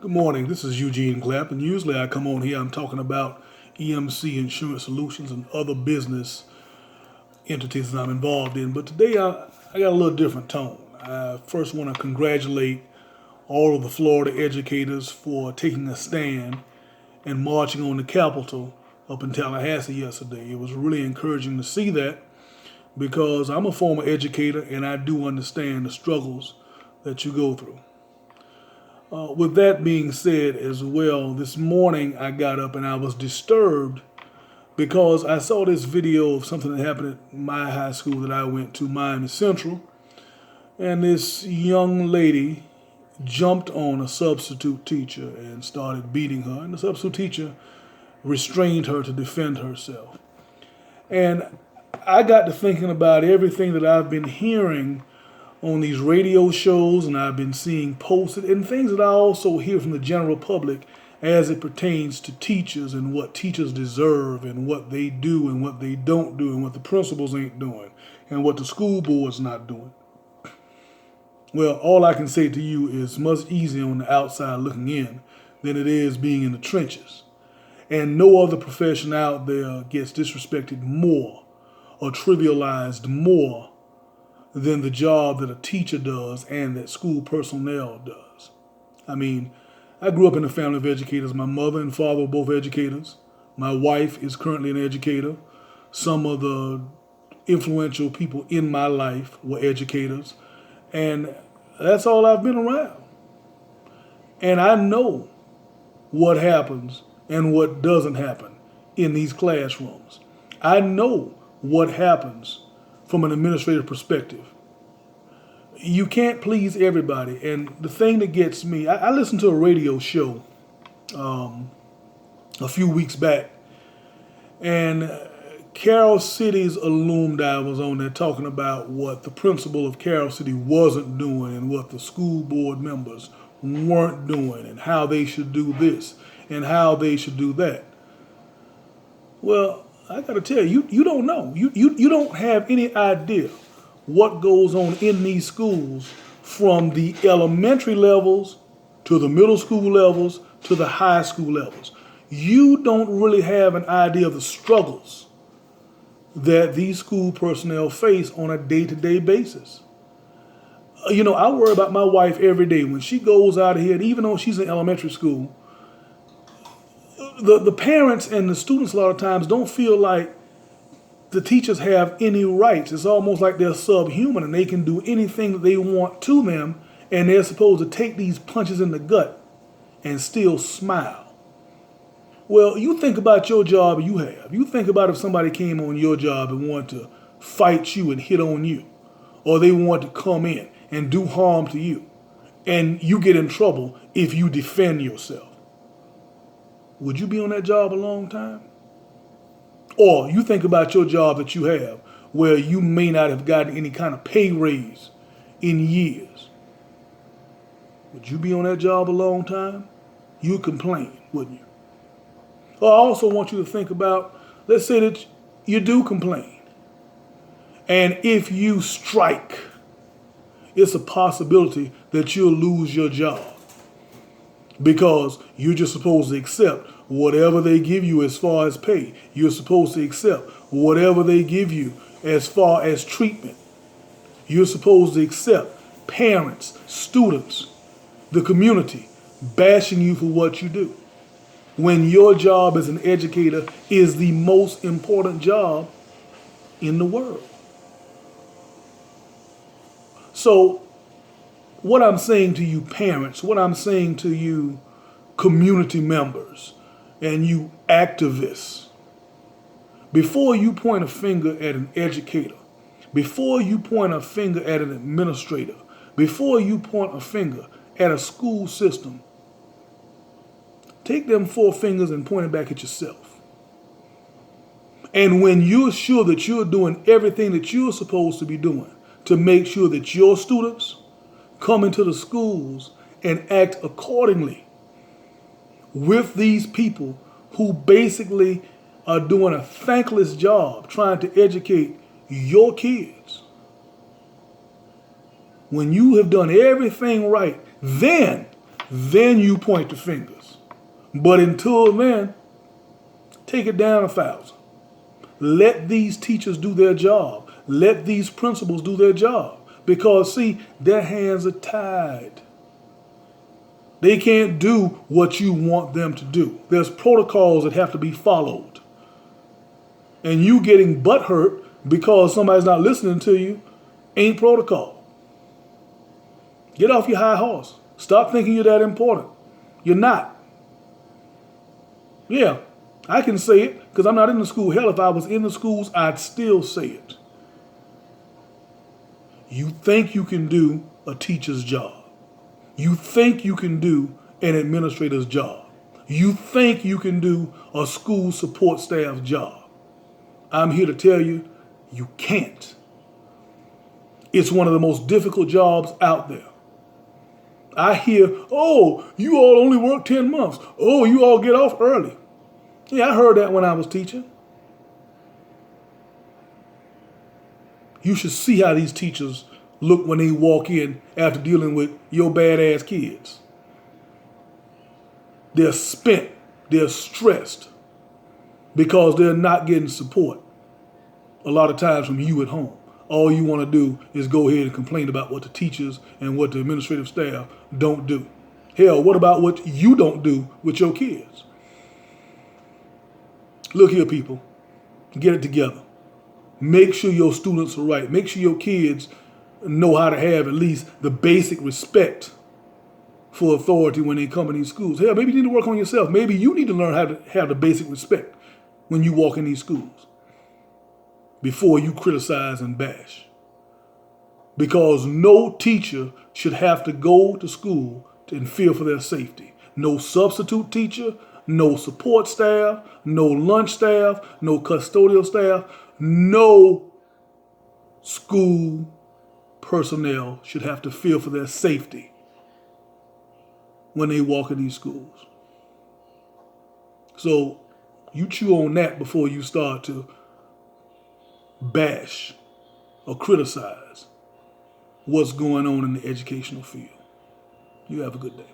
Good morning. This is Eugene Clapp, and usually I come on here, I'm talking about EMC Insurance Solutions and other business entities that I'm involved in. But today I got a little different tone. I first want to congratulate all of the Florida educators for taking a stand and marching on the Capitol up in Tallahassee yesterday. It was really encouraging to see that because I'm a former educator and I do understand the struggles that you go through. With that being said as well, this morning I got up and I was disturbed because I saw this video of something that happened at my high school that I went to, Miami Central, and this young lady jumped on a substitute teacher and started beating her, and the substitute teacher restrained her to defend herself. And I got to thinking about everything that I've been hearing on these radio shows, and I've been seeing posted, and things that I also hear from the general public as it pertains to teachers and what teachers deserve and what they do and what they don't do and what the principals ain't doing and what the school board's not doing. Well, all I can say to you is much easier on the outside looking in than it is being in the trenches. And no other profession out there gets disrespected more or trivialized more than the job that a teacher does and that school personnel does. I mean, I grew up in a family of educators. My mother and father were both educators. My wife is currently an educator. Some of the influential people in my life were educators. And that's all I've been around. And I know what happens and what doesn't happen in these classrooms. I know what happens from an administrative perspective. You can't please everybody. And the thing that gets me, I listened to a radio show a few weeks back, and Carroll City's alumni was on there talking about what the principal of Carroll City wasn't doing and what the school board members weren't doing and how they should do this and how they should do that. Well, I got to tell you, you don't know. You don't have any idea what goes on in these schools from the elementary levels to the middle school levels to the high school levels. You don't really have an idea of the struggles that these school personnel face on a day-to-day basis. I worry about my wife every day when she goes out of here, and even though she's in elementary school, the parents and the students a lot of times don't feel like the teachers have any rights. It's almost like they're subhuman and they can do anything that they want to them, and they're supposed to take these punches in the gut and still smile. Well, you think about your job you have. You think about if somebody came on your job and wanted to fight you and hit on you, or they want to come in and do harm to you, and you get in trouble if you defend yourself. Would you be on that job a long time? Or you think about your job that you have where you may not have gotten any kind of pay raise in years. Would you be on that job a long time? You'd complain, wouldn't you? Or I also want you to think about, let's say that you do complain. And if you strike, it's a possibility that you'll lose your job because you're just supposed to accept whatever they give you as far as pay. You're supposed to accept whatever they give you as far as treatment. You're supposed to accept parents, students, the community bashing you for what you do, when your job as an educator is the most important job in the world. So what I'm saying to you parents, what I'm saying to you community members, and you activists, before you point a finger at an educator, before you point a finger at an administrator, before you point a finger at a school system, take them four fingers and point it back at yourself. And when you're sure that you're doing everything that you're supposed to be doing to make sure that your students come into the schools and act accordingly with these people who basically are doing a thankless job trying to educate your kids. When you have done everything right, then Then you point the fingers. But until then, take it down 1,000. Let these teachers do their job. Let these principals do their job. Because, see, their hands are tied. They can't do what you want them to do. There's protocols that have to be followed. And you getting butthurt because somebody's not listening to you ain't protocol. Get off your high horse. Stop thinking you're that important. You're not. Yeah, I can say it because I'm not in the school. Hell, if I was in the schools, I'd still say it. You think you can do a teacher's job. You think you can do an administrator's job. You think you can do a school support staff job. I'm here to tell you, you can't. It's one of the most difficult jobs out there. I hear, oh, you all only work 10 months. Oh, you all get off early. Yeah, I heard that when I was teaching. You should see how these teachers look when they walk in after dealing with your badass kids. They're spent. They're stressed because they're not getting support a lot of times from you at home. All you want to do is go ahead and complain about what the teachers and what the administrative staff don't do. Hell, what about what you don't do with your kids? Look here, people. Get it together. Make sure your students are right. Make sure your kids know how to have at least the basic respect for authority when they come in these schools. Hell, maybe you need to work on yourself. Maybe you need to learn how to have the basic respect when you walk in these schools before you criticize and bash. Because no teacher should have to go to school and fear for their safety. No substitute teacher, no support staff, no lunch staff, no custodial staff, no school personnel should have to fear for their safety when they walk in these schools. So you chew on that before you start to bash or criticize what's going on in the educational field. You have a good day.